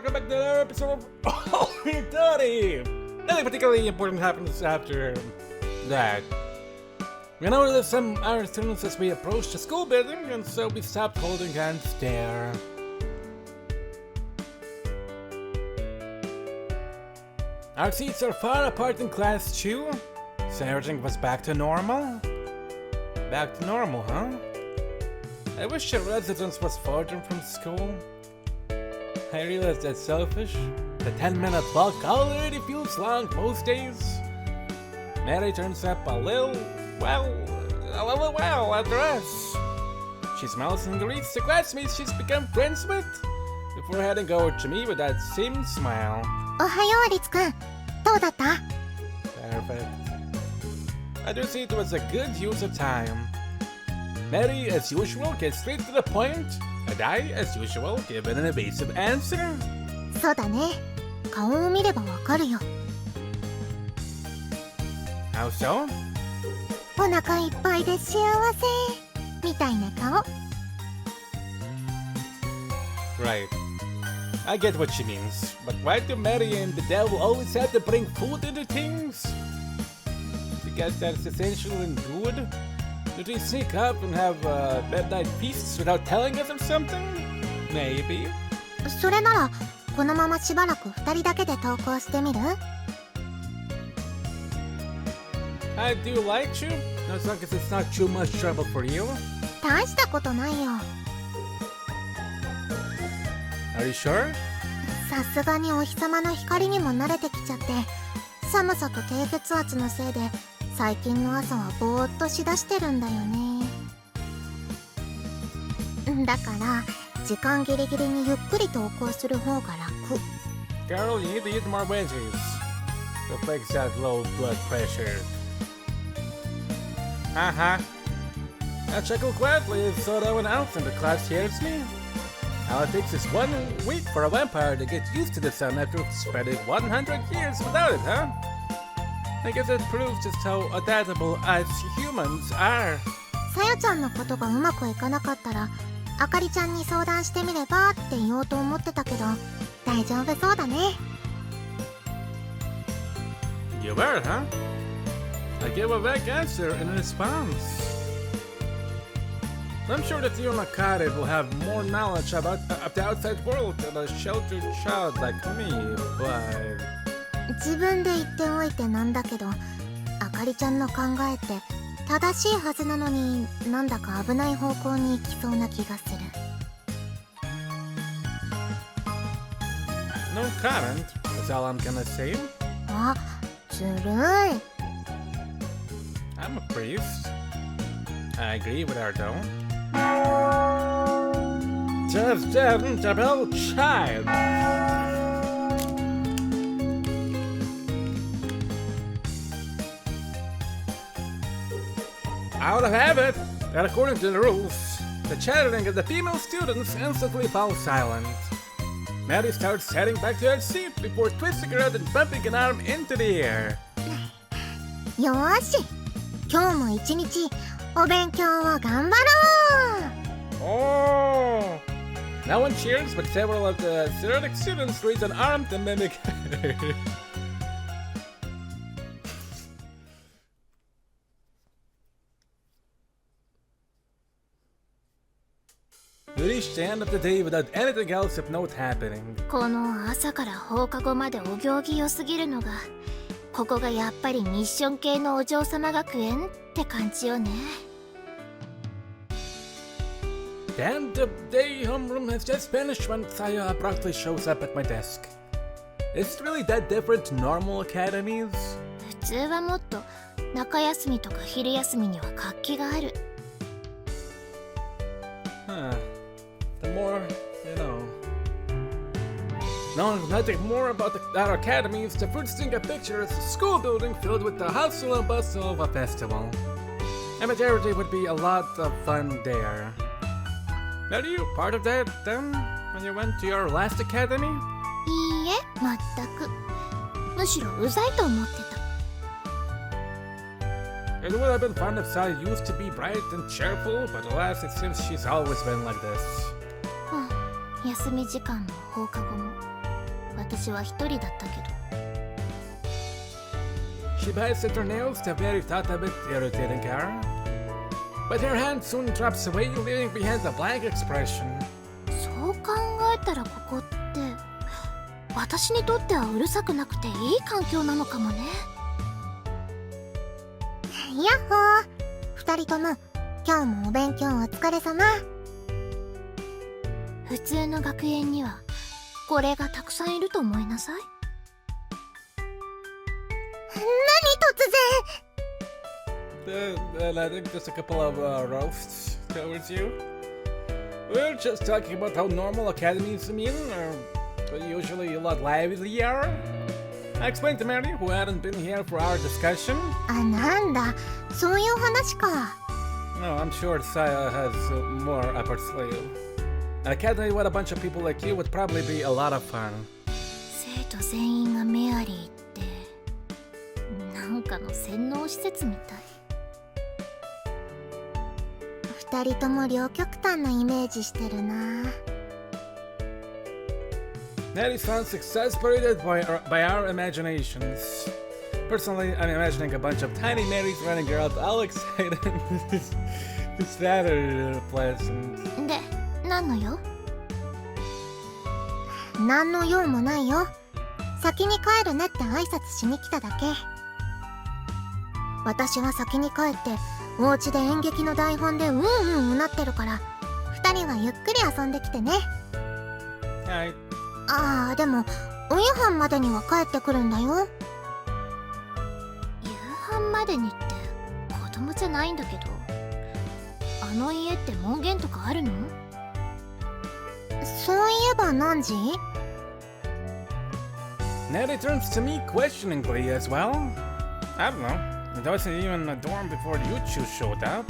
welcome back to another episode of Aoi Tori! Nothing particularly important happens after that. We noticed some our students as we approached the school building, and so we stopped holding hands there. Our seats are far apart in class too, so everything was back to normal. Back to normal, huh? I wish the residence was farther from school. I realize that's selfish. The 10-minute walk already feels long most days. Mary turns up a little after us. She smiles and greets the classmates she's become friends with, before heading over to me with that same smile. おはよう、リツくん。どうだった？ Perfect. I do see it was a good use of time. Mary, as usual, gets straight to the point, and I, as usual, give an evasive answer. そうだね。顔を見ればわかるよ。How so? お腹いっぱいで幸せみたいな顔。Right. I get what she means, but why do Mary and the devil always have to bring food into things? Because that's essential and good? Do they sneak up and have midnight feasts without telling us of something? Maybe. それならこのまましばらく2人だけで投稿してみる？ I do like you, as long as it's not too much trouble for you. 大したことないよ。Are you sure? さすがにお日様の光にも慣れてきちゃって、寒さと低血圧のせいで最近の朝はぼーっとしだしてるんだよね。だから時間ギリギリにゆっくり投稿する方が楽。 Carol, you need to eat more veggies to fix that low blood pressure. Uh-huh. I chuckle quietly so no one else in the class hears me. How it takes us 1 week for a vampire to get used to the sun after spending 100 years without it, huh? I guess it proves just how adaptable us humans are. さよちゃんのことがうまくいかなかったらあかりちゃんに相談してみればって言おうと思ってたけど、大丈夫そうだね。 You were, huh? I gave a vague answer in response. I'm sure that you and Akari will have more knowledge about the outside world than a sheltered child like me, but... 自分で言っておいてなんだけど、あかりちゃんの考えって正しいはずなのに、なんだか危ない方向に行きそうな気がする。 No comment, that's all I'm gonna say. あ、ずるい。 I'm a priest. I agree with her though. Just a little child. Out of habit, and according to the rules, the chattering of the female students instantly falls silent. Maddie starts heading back to her seat before twisting around and bumping an arm into the air. よーし、今日も一日お勉強を頑張ろう。 Oh! No one cheers, but several of the theoretic students raise an arm to mimic her. We reached the end of the day without anything else of note happening. この朝から放課後までお行儀良すぎるのが、ここがやっぱりミッション系のお嬢様学園って感じよね。 The end of day homeroom has just finished when Sayo abruptly shows up at my desk. Is it really that different to normal academies? 普通はもっと中休みとか昼休みには活気がある。 Huh. The more, you know. Knowing nothing more about our academies, the first thing I picture is a school building filled with the hustle and bustle of a festival. A majority would be a lot of fun there. Are you part of that then, when you went to your last academy? いいえ、まったく。むしろうざいと思ってた。 It would have been fun if Sayo used to be bright and cheerful, but alas, it seems she's always been like this. 休み時間も放課後も。私は一人だったけど。 She bites at her nails, the very thought of it irritating her. But her hand soon drops away, leaving behind a blank expression. そう考えたらここって私にとってはうるさくなくていい環境なのかもね。やっほー、二人とも今日もお勉強お疲れ様。普通の学園にはこれがたくさんいると思いなさい。何突然。 I think just a couple of roasts towards you. We're just talking about how normal academies mean, or usually a lot livelier. I explained to Mary, who hadn't been here for our discussion. あ、なんだ、そういう話か。 No, I'm sure Sayo has more up her sleeve. An academy with a bunch of people like you would probably be a lot of fun. 生徒全員がメアリーってなんかの洗脳施設みたい。二人とも両極端なイメージしてるな。 That sounds exasperated by our imaginations. Personally, I'm imagining a bunch of tiny Marys running around all excited. Is that pleasant? で、何の用？何の用もないよ。先に帰るねって挨拶しに来ただけ。私は先に帰ってお家で演劇の台本でうんうんうなってるから、二人はゆっくり遊んできてね。はい。ああ、でもお夕飯までには帰ってくるんだよ。夕飯までにって子供じゃないんだけど、あの家って門限とかあるの？そういえば何時？ Nettie turns to me questioningly as well. I don't know. It wasn't even a dorm before you two showed up.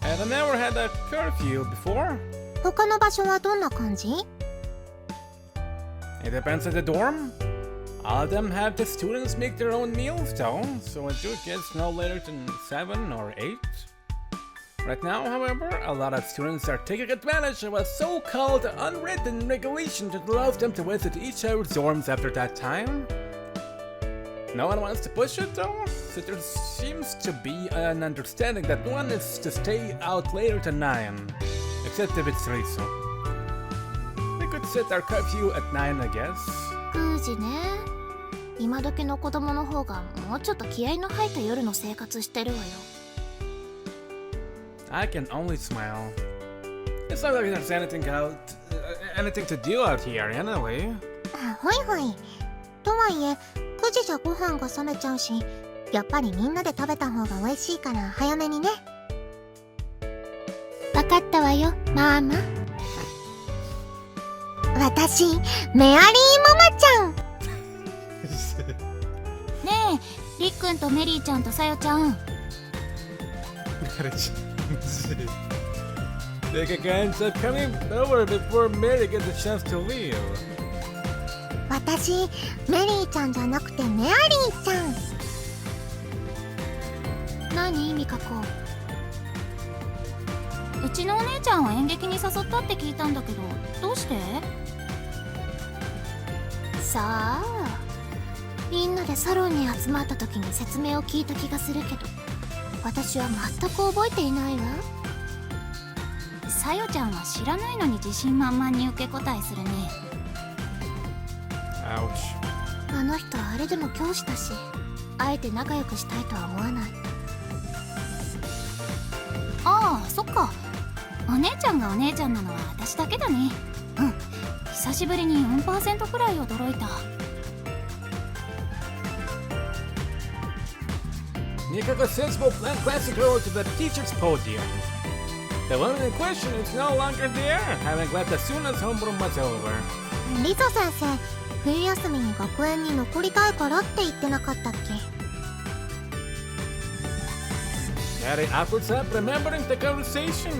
And I never had a curfew before. 他の場所はどんな感じ？ It depends on the dorm. All of them have the students make their own meals though, so it gets no later than 7 or 8. Right now, however, a lot of students are taking advantage of a so-called unwritten regulation that allows them to visit each other's dorms after that time. No one wants to push it though, so there seems to be an understanding that one is to stay out later than 9, except if it's Riso. We could set our curfew at 9, I guess. 9時ね。今時の子供の方がもうちょっと気合いの入った夜の生活してるわよ。I can only smile. It's not like there's anything to do out here anyway. ほいほい。とはいえ9時じゃご飯が冷めちゃうし、やっぱりみんなで食べた方が美味しいから早めにね。わかったわよ、ママ。私、メアリーママちゃん。ねえ、りっくんとメリーちゃんとさよちゃん。They can end up coming over before Mary gets a chance to leave. 私、メリーちゃんじゃなくてメアリーちゃん。何、ミカコ。うちのお姉ちゃんを演劇に誘ったって聞いたんだけど、どうして？さあ、みんなでサロンに集まった時に説明を聞いた気がするけど、私は全く覚えていないわ。さよちゃんは知らないのに自信満々に受け答えするね。Ouch. あの人はあれでも教師だし、あえて仲良くしたいとは思わない。ああ、そっか。お姉ちゃんがお姉ちゃんなのは私だけだね。うん、久しぶりに 4% くらい驚いた。Nikako says we'll plant classic road to the teacher's podium. The woman in question is no longer there, having left as soon as homeroom was over. リサ先生、冬休みに学園に残りたいからって言ってなかったっけ？ Harry offers up, remembering the conversation.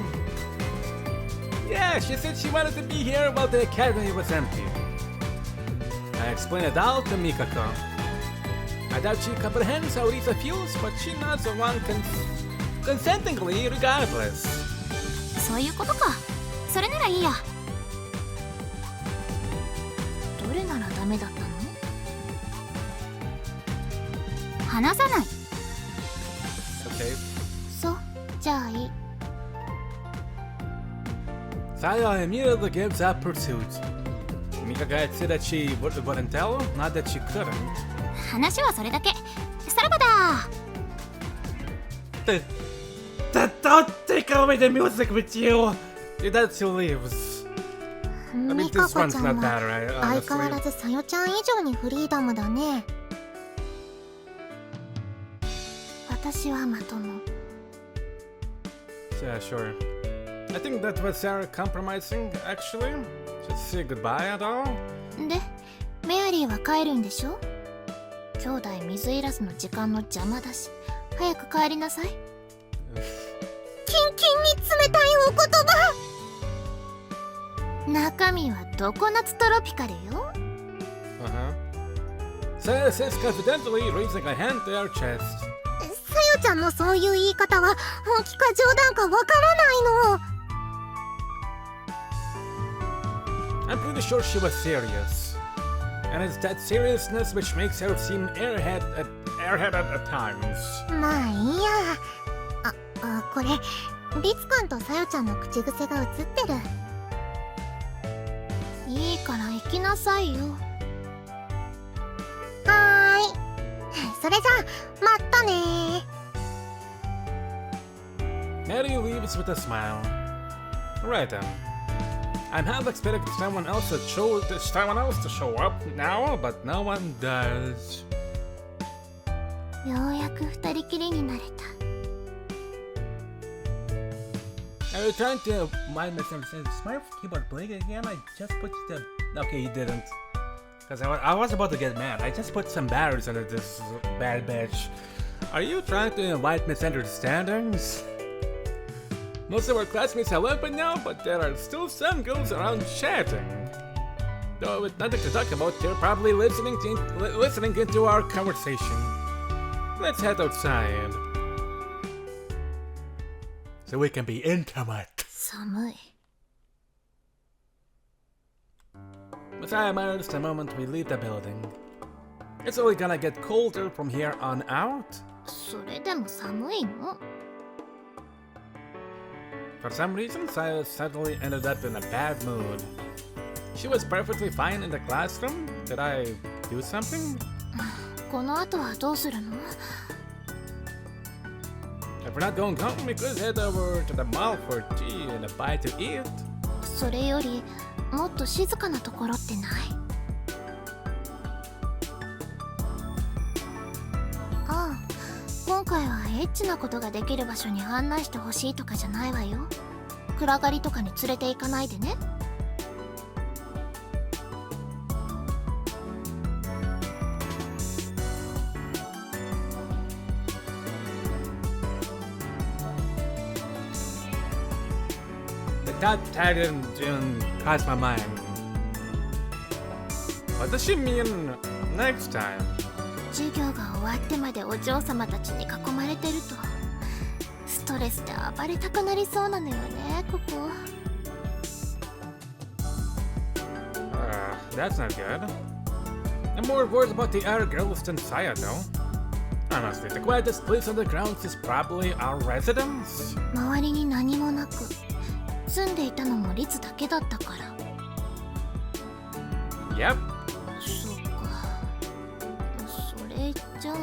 Yeah, she said she wanted to be here while the academy was empty. I explained it all to Mikako. I doubt she comprehends how Lisa feels, but she nods along consentingly regardless. そういうことか。それならいいや。どれがならダメだったの？話さない。 Okay. そう、じゃあいい。 Sayo immediately gives up pursuit. Mika guy said that she wouldn't tell, not that she couldn't. 話はそれだけ。さらばだ。 Don't take away the music with you! That's who leaves. ミカコちゃんは相変わらずさよちゃん以上にフリーダムだね。私はまとも。 Yeah, sure. I think that was Sarah compromising, actually. Just say goodbye at all. で、メアリーは帰るんでしょ？兄弟水入らずの時間の邪魔だし、早く帰りなさい。キンキンに冷たいお言葉。中身はドコナツトロピカルよ。Sayo says confidently, raising a hand to her chest. さよちゃんのそういう言い方は本気か冗談かわからないの。 I'm pretty sure she was serious. And it's that seriousness which makes her seem airhead at times. まあいいや。これリツくんとさよちゃんの口癖が映ってる。いいから行きなさいよ。はーい。それじゃあまったねー。 Maddie leaves with a smile. Right then. I'm half expecting someone else to show up now, but no one does. ようやく二人きりになれた。 Are you trying to mind misunderstand? Is my keyboard blinking again? I just put the... Okay, you didn't. Because I was about to get mad. I just put some batteries under this bad bitch. Are you trying to invite misunderstandings? Most of our classmates have left by now, but there are still some girls around chatting. Though with nothing to talk about, they're probably listening into our conversation. Let's head outside. So we can be intimate. 寒い。 Messiah admires the moment we leave the building. It's only gonna get colder from here on out. それでも寒いの？ For some reason, Sayo suddenly ended up in a bad mood. She was perfectly fine in the classroom. Did I do something? この後はどうするの？ If we're not going home, we could head over to the mall for tea and a bite to eat. それよりもっと静かなところってない？ああ、今回はエッチなことができる場所に案内してほしいとかじゃないわよ。暗がりとかに連れて行かないでね。That didn't cross my mind. What does she mean next time? 授業が終わってまでお嬢様たちに囲まれてるとストレスで暴れたくなりそうなのよね、ここ。That's not good. I'm more worried about the other girls than Saya, though. Honestly, the quietest place on the grounds is probably our residence. 周りに何もなく住んでいたのもリツだけだったから。 Yep. そっか。それじゃあ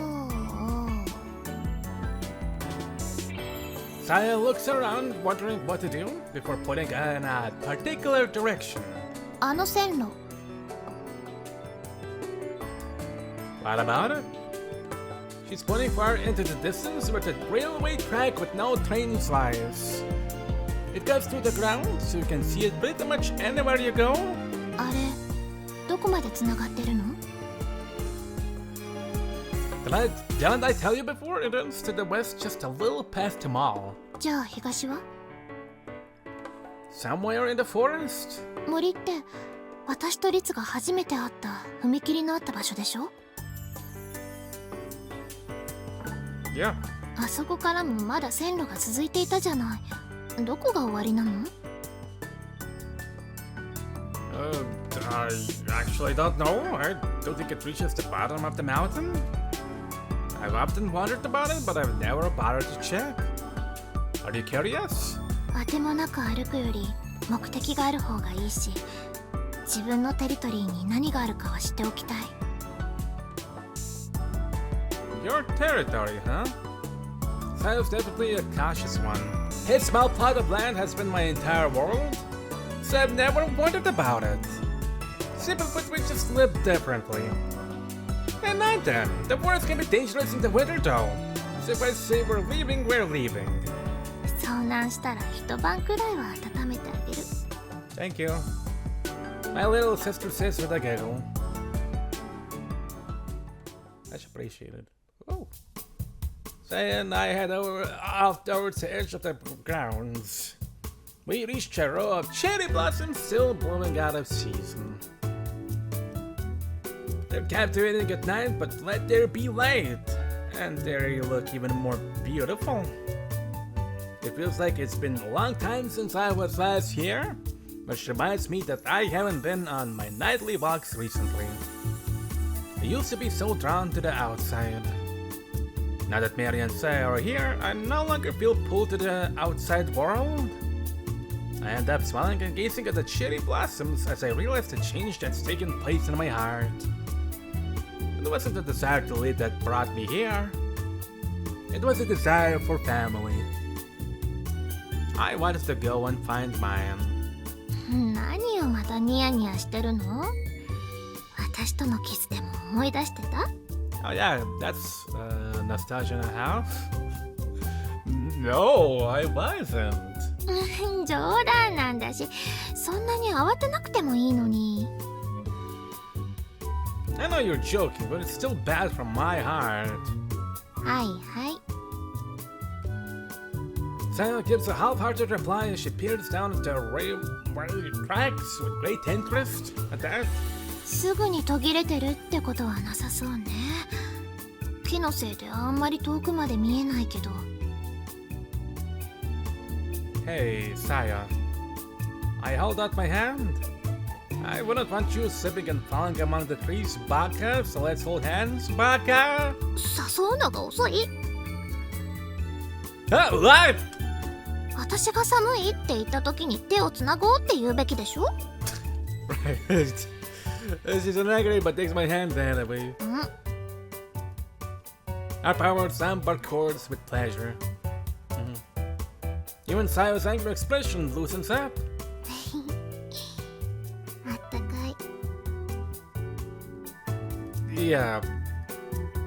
Saya looks around, wondering what to do before putting in a particular direction. あの線路。 What about it? She's pointing far into the distance where the railway track with no trains lies. It goes through the ground, so you can see it pretty much anywhere you go. あれ、どこまでつながってるの？ Didn't I tell you before? It runs to the west just a little past the mall. じゃあ東は？ Somewhere in the forest? 森って私とリツが初めて会った踏切のあった場所でしょ？ Yeah. あそこからもまだ線路が続いていたじゃない。どこが終わりなの？ I actually don't know. I don't think it reaches the bottom of the mountain. I've often wondered about it, but I've never bothered to check. Are you curious? あてもなく歩くより目的がある方がいいし、自分のテリトリーに何があるかは知っておきたい。Your territory, huh? Sayo's definitely a cautious one. His small plot of land has been my entire world, so I've never wondered about it. Simply put, we just live differently. And not then. The forest can be dangerous in the winter though. So if I say we're leaving, we're leaving. 遭難したら一晩くらいは温めてあげる。Thank you. My little sister says with a giggle. Much appreciated. Oh. Sayo and I head off towards the edge of the grounds. We reached a row of cherry blossoms still blooming out of season. They're captivating at night, but let there be light, and they look even more beautiful. It feels like it's been a long time since I was last here, which reminds me that I haven't been on my nightly walks recently. I used to be so drawn to the outside. Now that Mary and Sayo are here, I no longer feel pulled to the outside world. I end up smiling and gazing at the cherry blossoms as I realize the change that's taken place in my heart. It wasn't the desire to leave that brought me here. It was a desire for family. I wanted to go and find mine. 何をまたニヤニヤしてるの？私とのキスでも思い出してた？ Oh yeah, that's nostalgia and a half. No, I wasn't. 冗談なんだし、そんなに慌てなくてもいいのに。I know you're joking, but it's still bad from my heart. はいはい。Sayo gives a half-hearted reply as she peers down at the railway tracks with great interest. At that, すぐに途切れてるってことはなさそうね。木のせいであんまり遠くまで見えないけど。hey, Sayo. I hold out my hand. I wouldn't want you slipping and falling among the trees, Baka, so let's hold hands, Baka. 誘うのが遅い。What? 私が寒いって言った時に手をつなごうって言うべきでしょ。Right. She's an angry but takes my hand anyway. Our powered soundbar chords with pleasure. Even Sayo's angry expression loosens up. あったかい。Yeah.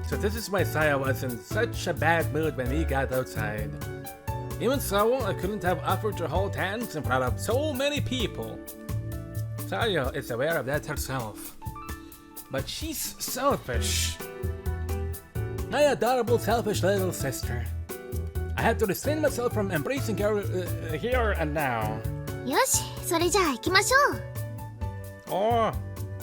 So this is why Sayo was in such a bad mood when we got outside. Even so, I couldn't have offered to hold hands in front of so many people. Sayo is aware of that herself. But she's selfish. My adorable selfish little sister. I had to restrain myself from embracing her here and now. よし、それじゃあ行きましょう。 Or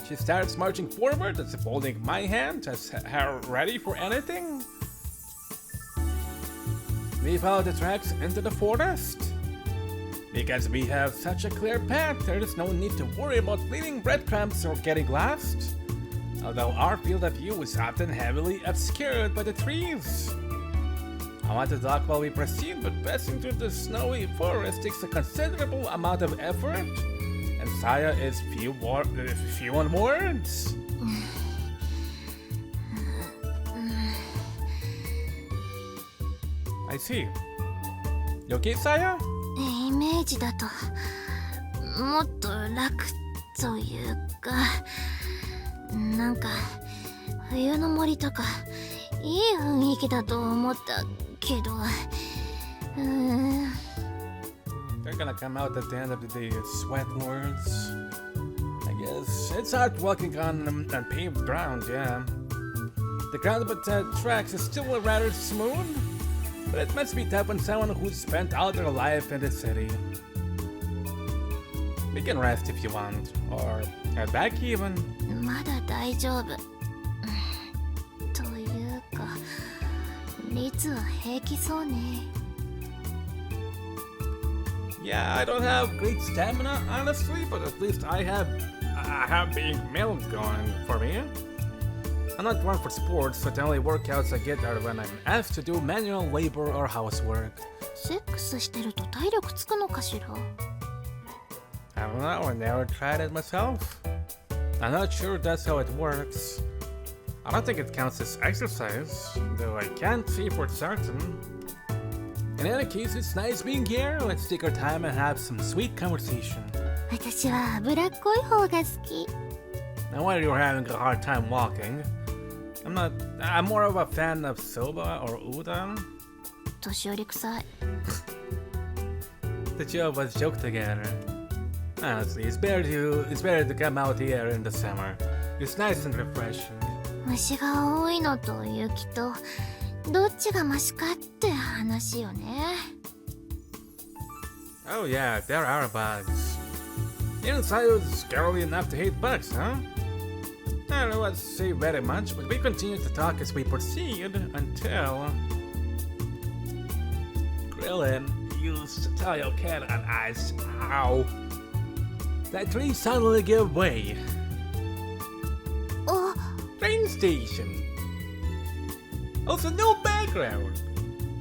she starts marching forward as if holding my hand as her ready for anything. We follow the tracks into the forest. Because we have such a clear path, there is no need to worry about leaving breadcrumbs or getting lost. Although our field of view is often heavily obscured by the trees. I want to talk while we proceed, but passing through the snowy forest takes a considerable amount of effort, and Sayo is few on words. I see. You okay, Sayo? イメージだともっと楽というか、なんか冬の森とかいい雰囲気だと思ったけど、They're gonna come out at the end of the day as sweat words. I guess it's hard walking on paved ground, yeah. The ground but tracks is still rather smooth, but it must be tough on someone who's spent all their life in the city. We can rest if you want, or head back even. まだ大丈夫。というか、率は平気そうね。Yeah, I don't have great stamina, honestly, but at least I I have big milk going for me. I'm not one for sports, so the only workouts I get are when I'm asked to do manual labor or housework. セックスしてると体力つくのかしら？ I don't know, I never tried it myself. I'm not sure that's how it works. I don't think it counts as exercise, though I can't see for certain. In any case, it's nice being here. Let's take our time and have some sweet conversation. 私は脂っこい方が好き。 Now while you're having a hard time walking, I'm more of a fan of soba or udon. 年寄り臭い。 The two of us joke together. Honestly, it's better to come out here in the summer. It's nice and refreshing. 虫が多いのと雪とどっちがマシかって話よね。 Oh yeah, there are bugs. Even Sayo's scary enough to hate bugs, huh? I don't know what to say very much, but we continue to talk as we proceed until Krillin used Sayo can on ice. Ow! That tree suddenly gave way. あ、 Train station. Also, no background.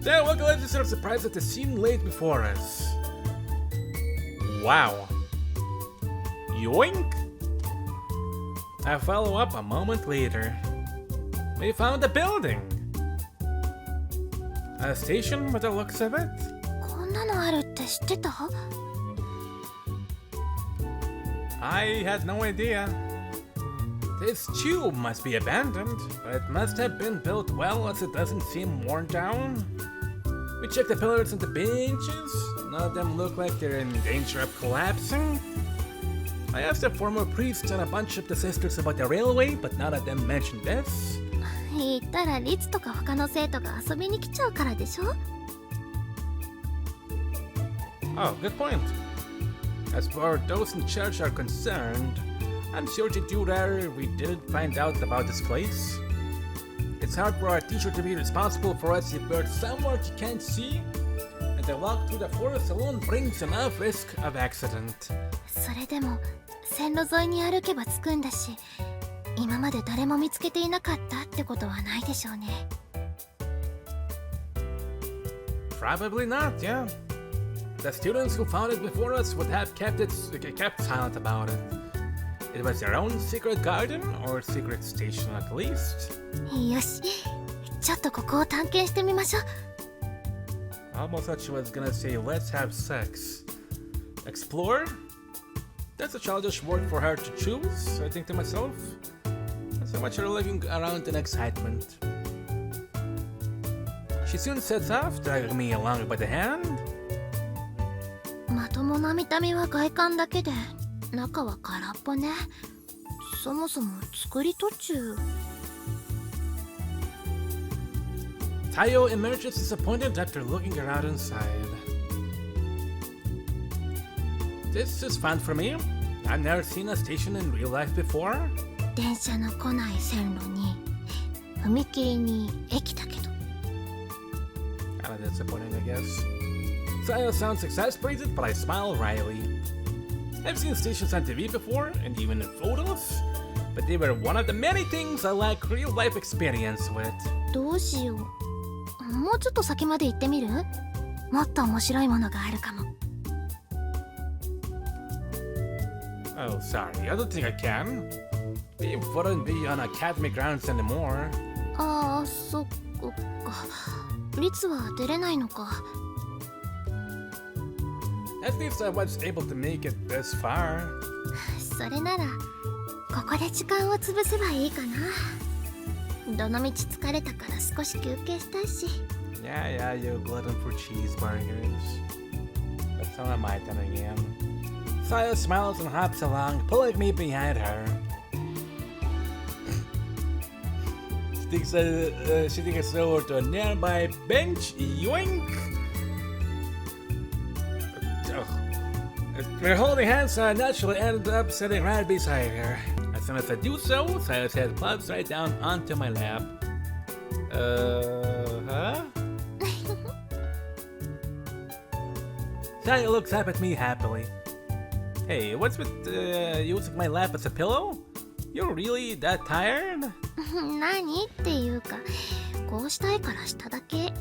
Then local legends are surprised at the scene laid before us. Wow. Yoink! I follow up a moment later. We found a building. A station with the looks of it. こんなのあるって知ってた？ I had no idea. This tube must be abandoned, but it must have been built well as it doesn't seem worn down. We checked the pillars and the benches. None of them look like they're in danger of collapsing. I asked a former priest and a bunch of the sisters about the railway, but none of them mentioned this. 言ったらリツとか他の生徒が遊びに来ちゃうからでしょ？ Oh, good point. As far as those in charge are concerned, I'm sure to do rather we didn't find out about this place. It's hard for our teacher to be responsible for us if we're somewhere you can't see, and the walk through the forest alone brings enough risk of accident. それでも線路沿いに歩けば着くんだし、今まで誰も見つけていなかったってことはないでしょうね。 Probably not, yeah. The students who found it before us would have kept silent about it. It was their own secret garden or secret station at least. よし、ちょっとここを探検してみましょう。 Almost thought she was gonna say, let's have sex. Explore? That's a childish word for her to choose, I think to myself. So much her looking around in excitement. She soon sets off, dragging me along by the hand. まともな見た目は外観だけで、中は空っぽね。そもそも作り途中。 Sayo emerges disappointed after looking around inside. This is fun for me. I've never seen a station in real life before. 電車の来ない線路に、踏切に駅だけど。 Kinda disappointing, I guess. Sayo sounds exasperated, but I smile wryly. I've seen stations on TV before, and even in photos, but they were one of the many things I lack real-life experience with. どうしよう。もうちょっと先まで行ってみる？もっと面白いものがあるかも。 Oh, sorry, I don't think I can. We wouldn't be on academy grounds anymore. ああ、そっか。リツは出れないのか。 At least I was able to make it this far. それならここで時間を潰せばいいかな。どのみち疲れたから少し休憩したいし。 Yeah, you glutton for cheeseburgers. But so am I then again. Sayo smiles and hops along, pulling me behind her. She takes us over to a nearby bench. Yoink! We're holding hands, so I naturally ended up sitting right beside her. As soon as I do so, Sayo's head plops right down onto my lap. Huh? Sayo looks up at me happily. Hey, what's with using my lap as a pillow? You're really that tired? 何っていうか、こうしたいからしただけ。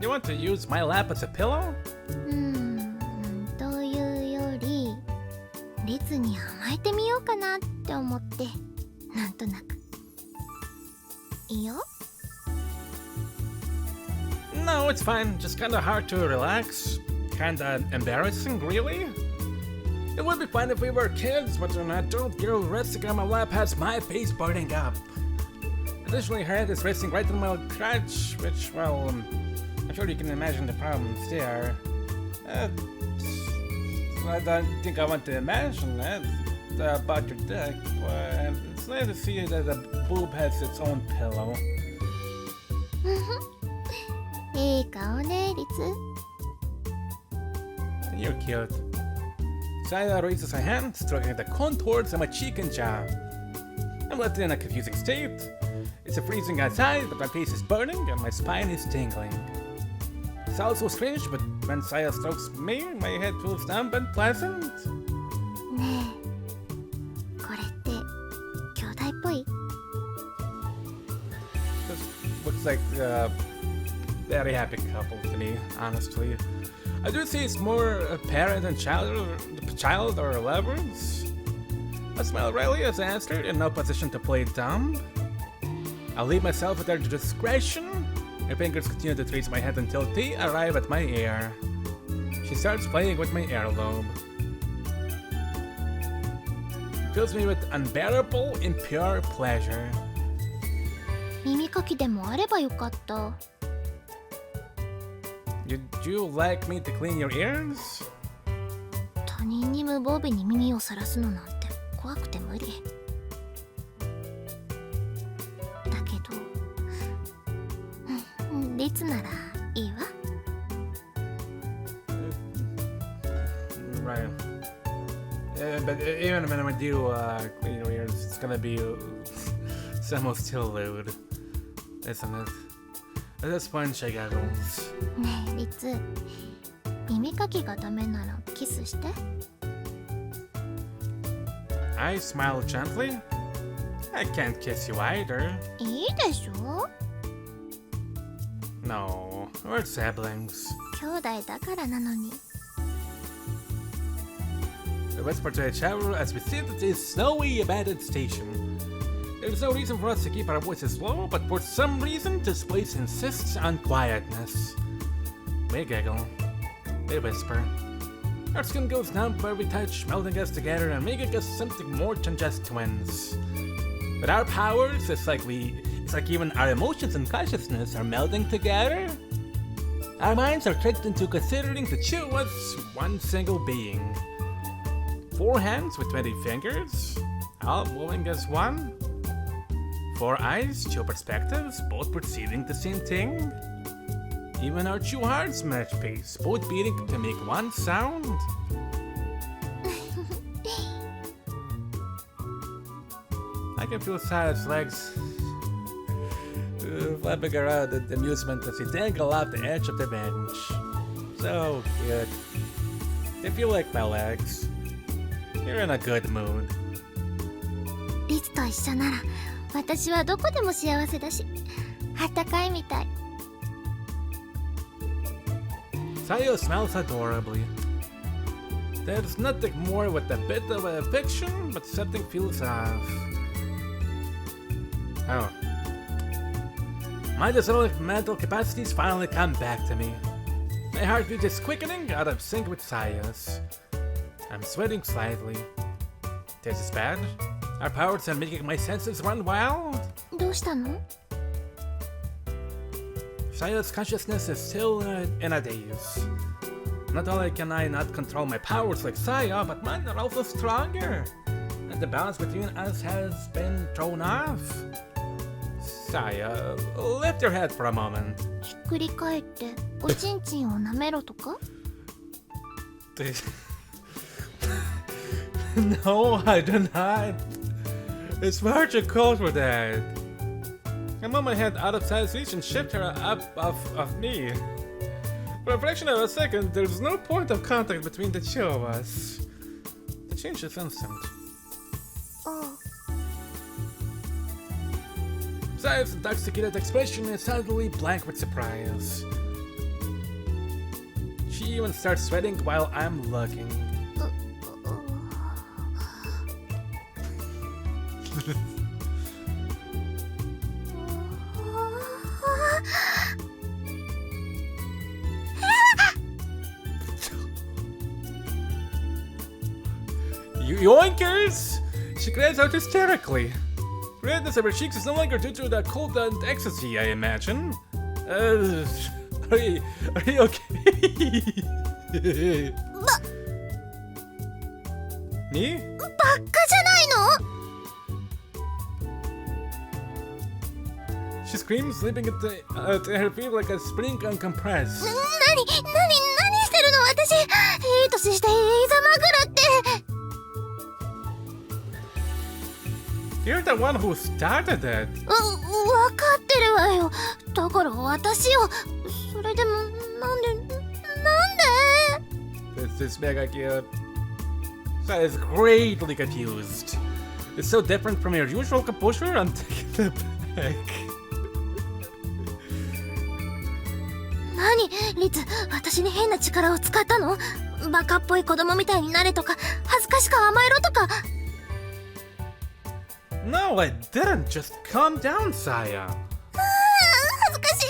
You want to use my lap as a pillow? というより、リツに甘えてみようかなって思って、なんとなく。いいよ。No, it's fine. Just kinda hard to relax. Kinda embarrassing, really? It would be fine if we were kids, but an adult girl resting on my lap has my face burning up. Additionally, her head is resting right on my crotch, which, well, I'm sure you can imagine the problems there. I don't think I want to imagine that about your dick, but it's nice to see that the boob has its own pillow. いい顔ね、リツ。You're cute. Sayo raises her hand, stroking the contours of my cheek and jaw. I'm left in a confusing state. It's freezing outside, but my face is burning and my spine is tingling. It's all so strange, but when Sayo strokes me, my head feels numb and pleasant. ねえ、これって兄弟っぽい？ This looks like a very happy couple to me, honestly. I do say it's more a parent and child or lovers. I smile readily as I answered, in no position to play dumb. I'll leave myself at their discretion. Her fingers continue to trace my head until they arrive at my ear. She starts playing with my earlobe. It fills me with unbearable, impure pleasure. 耳かきでもあればよかった。Would you like me to clean your ears? 他人に無防備に耳をさらすのなんて怖くて無理。だけど、リツならいいわ。Right. But even when I do clean your ears, it's gonna be somewhat still lewd, isn't it? At this point, she goggles. ねえ、リツ。耳かきがダメならキスして。I smile gently. I can't kiss you either. いいでしょ？ No, we're siblings. 兄弟だからなのに。We whisper to each other as we sit at this snowy abandoned station. There's no reason for us to keep our voices low, but for some reason, this place insists on quietness. We giggle. They whisper. Our skin goes numb where we touch, melding us together and making us something more than just twins. But our powers, it's like even our emotions and consciousness are melding together. Our minds are tricked into considering the two as one single being. 4 hands with 20 fingers, all moving as one. 4 eyes, 2 perspectives, both perceiving the same thing. Even our 2 hearts match pace, both beating to make one sound. I can feel Sayo's legs flapping around in amusement as he dangle off the edge of the bench. So cute. They feel like my legs. You're in a good mood. リツと一緒なら私はどこでも幸せだし、あったかいみたい。Sayo smiles adorably. There's nothing more with a bit of a fiction, but something feels off. Oh. My dissolved mental capacities finally come back to me. My heartbeat is quickening out of sync with Sayo's. I'm sweating slightly. This is bad. Our powers are making my senses run wild. どうしたの？ Sayo's consciousness is still in a daze. Not only can I not control my powers like Sayo, but mine are also stronger. And the balance between us has been thrown off. Sayo, lift your head for a moment. ひっくり返っておちんちんを舐めろとか？ No, I do not. It's far too cold for that. I move my head out of Sayo's reach and shift her up off of me. For a fraction of a second, there's no point of contact between the two of us. The change is instant. Oh. Sayo's intoxicated expression is suddenly blank with surprise. She even starts sweating while I'm looking. Yoinkers! She cries out hysterically. Redness of her cheeks is no longer due to the cold and ecstasy, I imagine. Are you okay? にバカじゃないの She screams, leaping at her feet like a spring uncompressed. 何してるの私いい年して膝枕って You're the one who started it. 分かってるわよだから私をそれでもなんで This is mega cute. Sayo is greatly confused. It's so different from your usual composure. I'm taken aback. 何リツ私に変な力を使ったのバカっぽい子供みたいになれとか恥ずかしく甘えろとか No, I didn't. Just calm down, Sayo. 恥ずかしい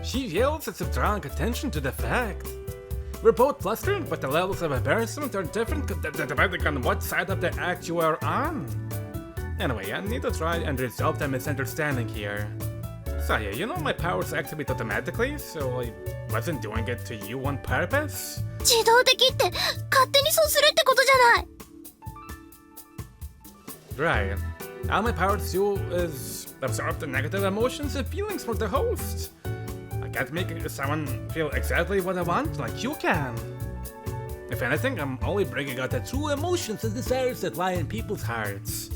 She yells as if drawing attention to the fact. We're both flustered, but the levels of embarrassment are different depending on what side of the act you are on. Anyway, I need to try and resolve the misunderstanding here. Sayo, you know my powers activate automatically, so I wasn't doing it to you on purpose? 自動的って勝手にそうするってことじゃない Right. All my powers do is absorb the negative emotions and feelings from the host. I can't make someone feel exactly what I want like you can. If anything, I'm only bringing out the true emotions and desires that lie in people's hearts.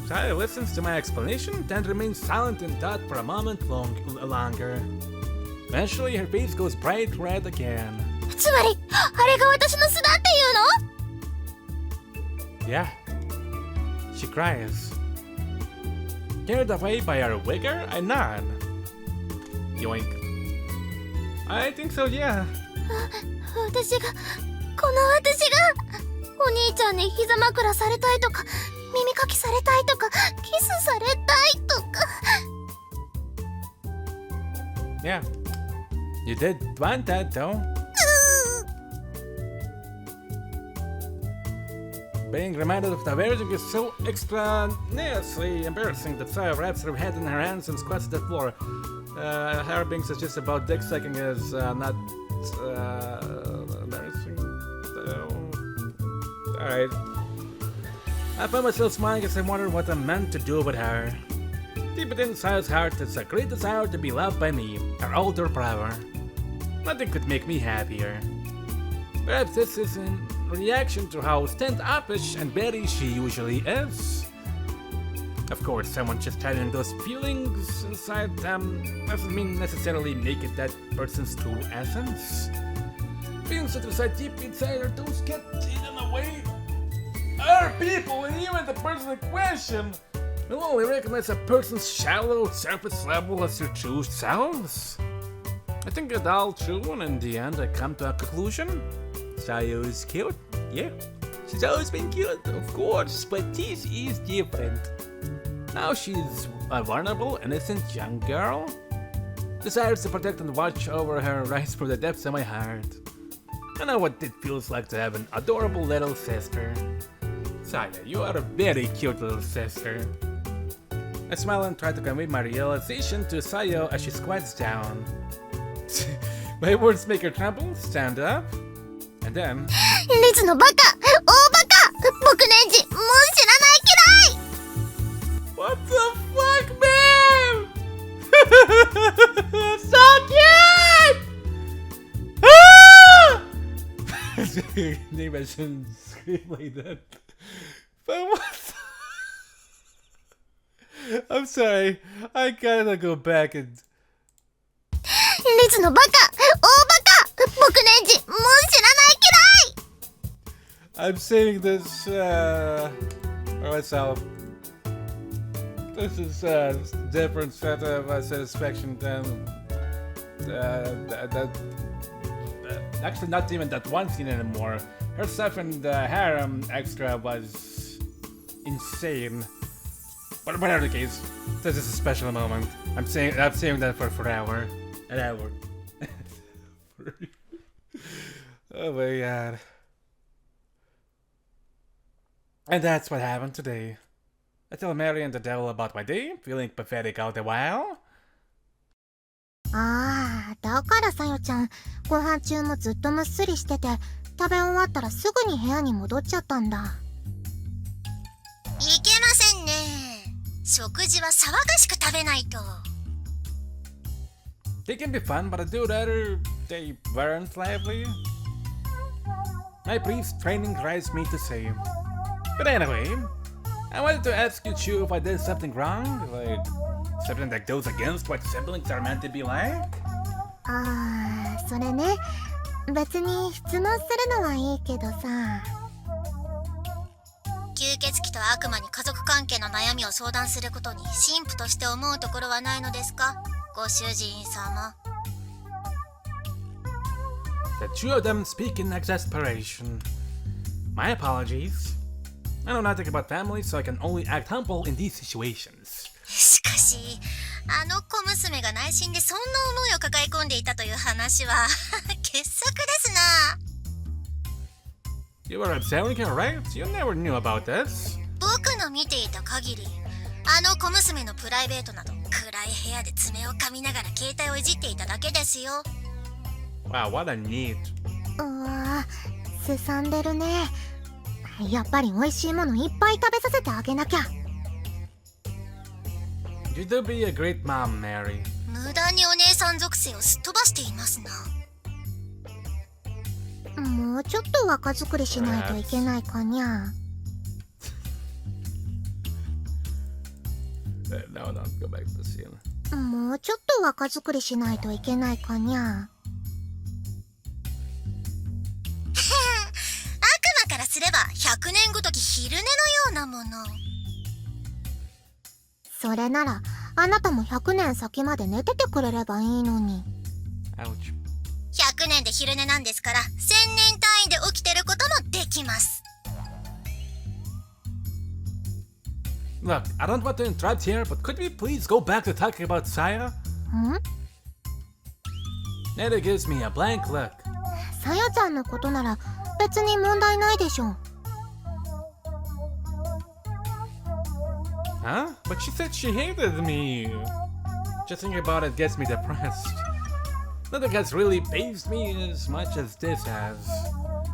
Sayo listens to my explanation, then remains silent in thought for a moment longer. Eventually, her face goes bright red again. つまりあれが私の巣だっていうの Yeah. She cries. Carried away by our wigger, I nod. Yoink. I think so, yeah. 私がこの私がお兄ちゃんに膝枕されたいとか耳かきされたいとかキスされたいとか Yeah. You did want that, though. Being reminded of the virgin is so extraneously embarrassing that Sayo wraps her head in her hands and squats to the floor. Her being suggest about dick sucking is not embarrassing. So, alright. I find myself smiling as I wonder what I'm meant to do with her. Deep within Sayo's heart is a great desire to be loved by me, her older brother. Nothing could make me happier. Perhaps this is in reaction to how standoffish and berry she usually is. Of course, someone just hiding those feelings inside them doesn't mean necessarily make it that person's true essence. Feelings that reside deep inside her don't get eaten away. Other people, and even the person in question, will only recognize a person's shallow surface level as their true selves. I think it's all true, and in the end I come to a conclusion. Sayo is cute, yeah. She's always been cute, of course, but this is different. Now she's a vulnerable, innocent young girl. Desires to protect and watch over her rise from the depths of my heart. I know what it feels like to have an adorable little sister. Sayo, you are a very cute little sister. I smile and try to convey my realization to Sayo as she squats down. My words make her tremble, stand up, and then... リツのバカ大バカ僕のエンジもう知らない嫌い What the fuck, man? So cute! Maybe I shouldn't scream like that. But what the... I'm sorry. I gotta go back and. リツのバカ、大バカ、僕のエンジンもう知らない嫌い。 I'm saying this for myself. This is a different set of satisfaction than that. Actually, not even that one scene anymore. Her stuff in the harem extra was insane. But whatever the case, this is a special moment. I'm saying that for an hour. Oh my god. And that's what happened today. I tell Mary and the devil about my day, feeling pathetic all the while. ああ、だからさよちゃん、ご飯中もずっとむっすりしてて、食べ終わったらすぐに部屋に戻っちゃったんだ。いけませんね。食事は騒がしく食べないと。They can be fun, but I do rather they weren't lively. My priest training drives me to say. But anyway, I wanted to ask you, Chu, if I did something wrong, like something that goes against what siblings are meant to be like. ああ、それね。別に質問するのはいいけどさ。吸血鬼と悪魔に家族関係の悩みを相談することに神父として思うところはないのですか、ご主人様。The two of them speak in exasperation. My apologies. I know nothing about family, so I can only act humble in these situations. しかし、あの小娘が内心でそんな思いを抱え込んでいたという話は傑作ですな。You were observing her, right? You never knew about this. 僕の見ていた限り、あの小娘のプライベートなど暗い部屋で爪を噛みながら携帯をいじっていただけですよ。Wow, what a neat. うわー、すさんでるね。やっぱり美味しいものいっぱい食べさせてあげなきゃ。You do be a great mom, Mary. 無駄にお姉さん属性をすっ飛ばしていますな。もうちょっと若作りしないといけないかにゃ。No, don't go back to the scene. もうちょっと若作りしないといけないかにゃ。悪魔からすれば100年ごとき昼寝のようなもの。それならあなたも100年先まで寝ててくれればいいのに。Ouch. 100年で昼寝なんですから、1000年単位で起きてることもできます。Look, I don't want to interrupt here, but could we please go back to talking about Sayo? ん？ Neda gives me a blank look. さよちゃんのことなら別に問題ないでしょ。Huh? But she said she hated me. Just thinking about it gets me depressed. Nothing has really fazed me as much as this has.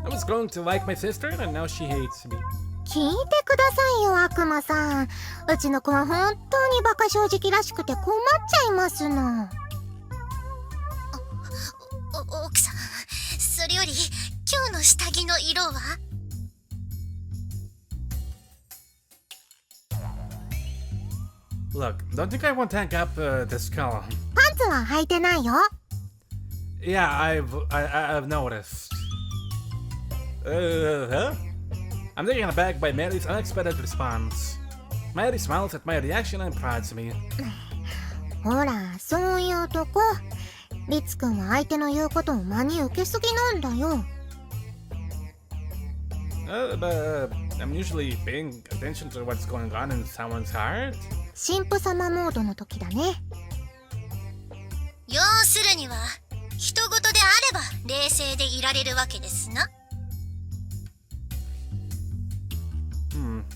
I was growing to like my sister, and now she hates me. 聞いてくださいよ、悪魔さん。うちの子は本当にバカ正直らしくて困っちゃいますの。奥さん、それより今日の下着の色は？ Look, don't think I won't hang up this column. パンツは履いてないよ。Yeah, I've noticed. Huh? I'm taken aback by Mary's unexpected response. Mary smiles at my reaction and prods me. ほら、そういうとこ。リツくんは相手の言うことを真に受けすぎなんだよ。But I'm usually paying attention to what's going on in someone's heart. 神父様モードの時だね。要するには、人事であれば冷静でいられるわけですな。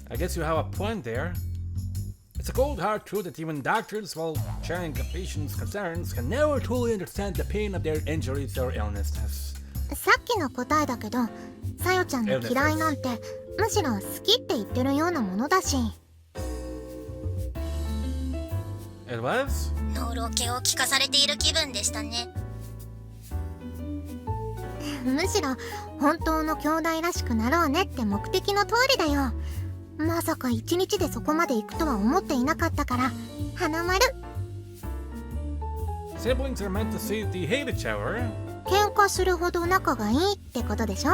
I guess you have a point there. It's a cold hard truth that even doctors, while sharing a patient's concerns, can never truly understand the pain of their injuries or illnesses. さっきの答えだけど、さよちゃんの嫌いなんてむしろ好きって言ってるようなものだし。It was? のろけを聞かされている気分でしたね。むしろ本当の兄弟らしくなろうねって目的の通りだよ。まさか一日でそこまで行くとは思っていなかったから花丸。 Siblings are meant to say they hate each other. 喧嘩するほど仲がいいってことでしょ。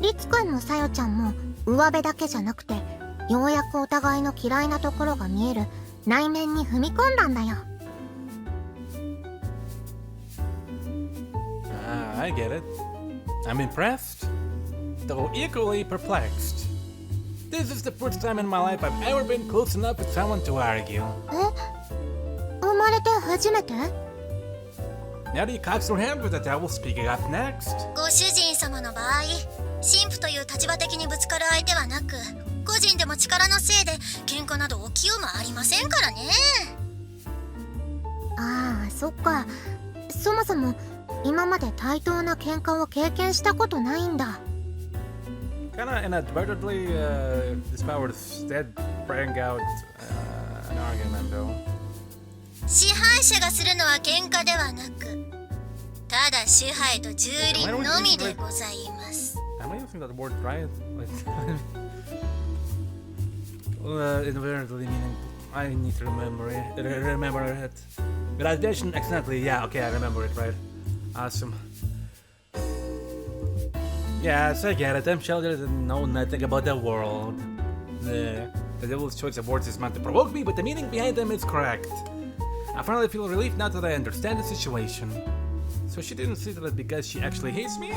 りつくんもさよちゃんも上辺だけじゃなくて、ようやくお互いの嫌いなところが見える内面に踏み込んだんだよ。I get it. I'm impressed, though equally perplexed. This is the first time in my life I've ever been close enough with someone to argue. 生まれて初めて？ Nettie cocks her hand with the devil speaking up next. ご主人様の場合、神父という立場的にぶつかる相手はなく、個人でも力のせいで喧嘩など起きようもありませんからね。ああ、そっか。そもそも今まで対等な喧嘩を経験したことないんだ。Kinda inadvertently, this power instead bring out an argument, though. 支配者がするのは喧嘩ではなく、ただ支配と蹂躙のみでございます。Am I using that word right? Inadvertently meaning I need to remember it. Graduation accidentally. Yeah, okay, I remember it right. Awesome. Yes, I get it. I'm sheltered and know nothing about the world. The devil's choice of words is meant to provoke me, but the meaning behind them is correct. I finally feel relief now that I understand the situation. So she didn't see that because she actually hates me?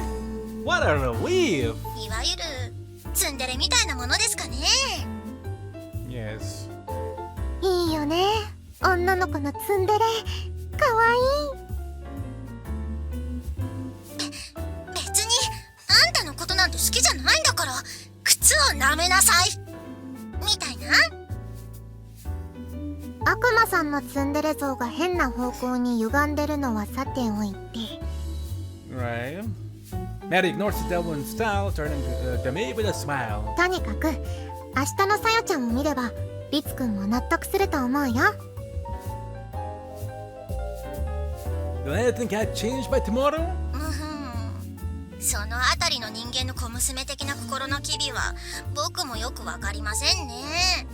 What a relief! いわゆるツンデレみたいなものですかね。Yes. いいよね、女の子のツンデレ。かわいい。別にあんたのことなんて好きじゃないんだから、靴を舐めなさいみたいな。悪魔さんのツンデレ像が変な方向に歪んでるのはさておいて。Right. Maddie ignores the devil in style, turning to me with a smile. とにかく明日のさよちゃんを見ればりつくんも納得すると思うよ。Will anything get changed by tomorrow? そのあたりの人間の小娘的な心の機微は僕もよくわかりませんね。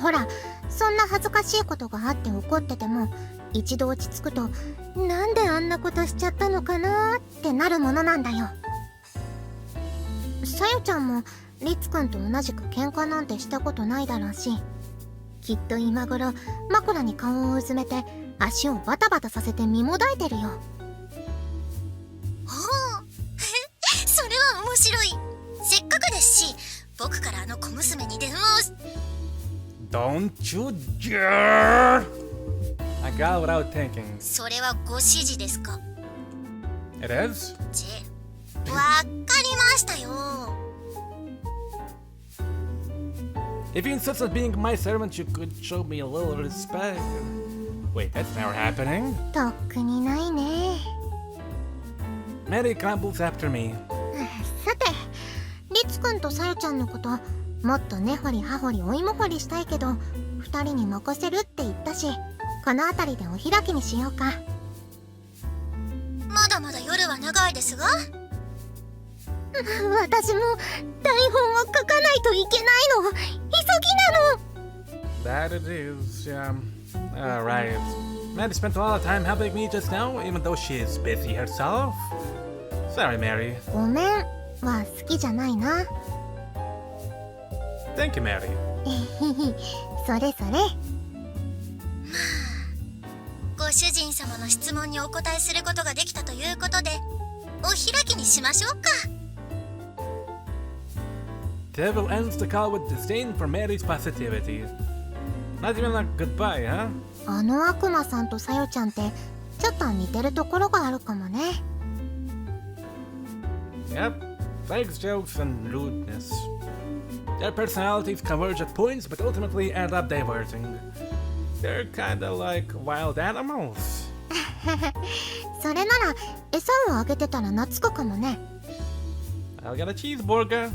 ほら、そんな恥ずかしいことがあって怒ってても、一度落ち着くとなんであんなことしちゃったのかなってなるものなんだよ。さよちゃんもりつくんと同じく喧嘩なんてしたことないだろうし、きっと今頃枕に顔をうずめて足をバタバタさせて身もだえてるよ。ほうそれは面白い。せっかくですし、僕からあの小娘に電話を。Don't you dare! I got without thinking. それはご指示ですか？ It is? わかりましたよ。If you insist on being my servant, you could show me a little respect. Wait, that's never happening. とっくにないね。Maddie crumbles after me. さて、りつくんとさよちゃんのこともっと根掘り葉掘り追いも掘りしたいけど、二人に任せるって言ったし、この辺りでお開きにしようか。まだまだ夜は長いですが。私も台本を書かないといけないの。急ぎなの。 That it is, right. Maddie spent a lot of time helping me just now, even though she is busy herself. Sorry, Mary. ごめんは好きじゃないな。Thank you, Mary. それそれ。ご主人様の質問にお答えすることができたということで、お開きにしましょうか。Devil ends the call with disdain for Mary's positivity. Not even a goodbye, huh? あの悪魔さんとさよちゃんってちょっと似てるところがあるかもね。Yep, likes jokes and rudeness. Their personalities converge at points, but ultimately end up diverging. They're kinda like wild animals. それなら餌をあげてたら懐くかもね。I'll get a cheeseburger.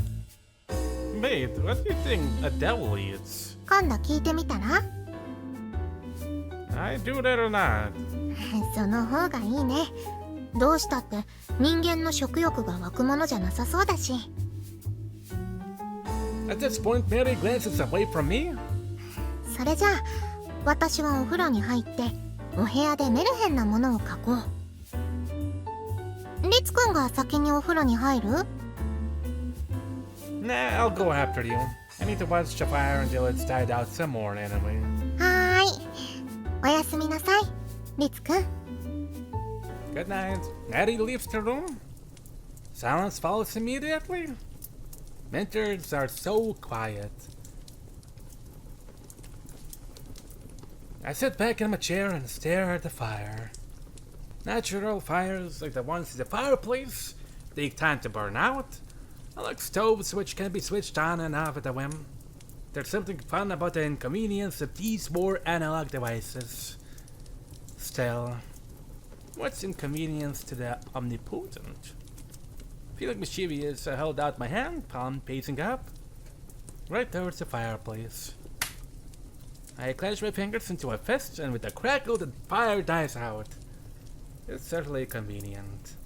Wait, what do you think a devil eats? 今度聞いてみたら？ I do that or not? その方がいいね。どうしたって人間の食欲が湧くものじゃなさそうだし。At this point, Mary glances away from me. それじゃあ私はお風呂に入ってお部屋でメルヘンなものを描こう。リツくんが先にお風呂に入る？ Nah, I'll go after you. I need to watch the fire until it's died out some more anyway. はーい。おやすみなさい、リツくん。Good night. Maddie leaves the room. Silence follows immediately. Winters are so quiet. I sit back in my chair and stare at the fire. Natural fires like the ones in the fireplace take time to burn out, unlike stoves which can be switched on and off at a whim. There's something fun about the inconvenience of these more analog devices. Still, what's inconvenience to the omnipotent? Feeling mischievous, I held out my hand, palm pacing up, right towards the fireplace. I clench my fingers into a fist, and with a crackle, the fire dies out. It's certainly convenient.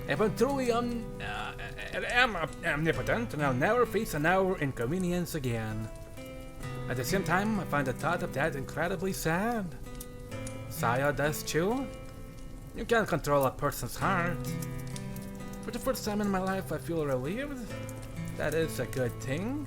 If I'm truly omnipotent, and I'll never face an hour inconvenience again. At the same time, I find the thought of that incredibly sad. Sayo does too. You can't control a person's heart. For the first time in my life, I feel relieved. That is a good thing.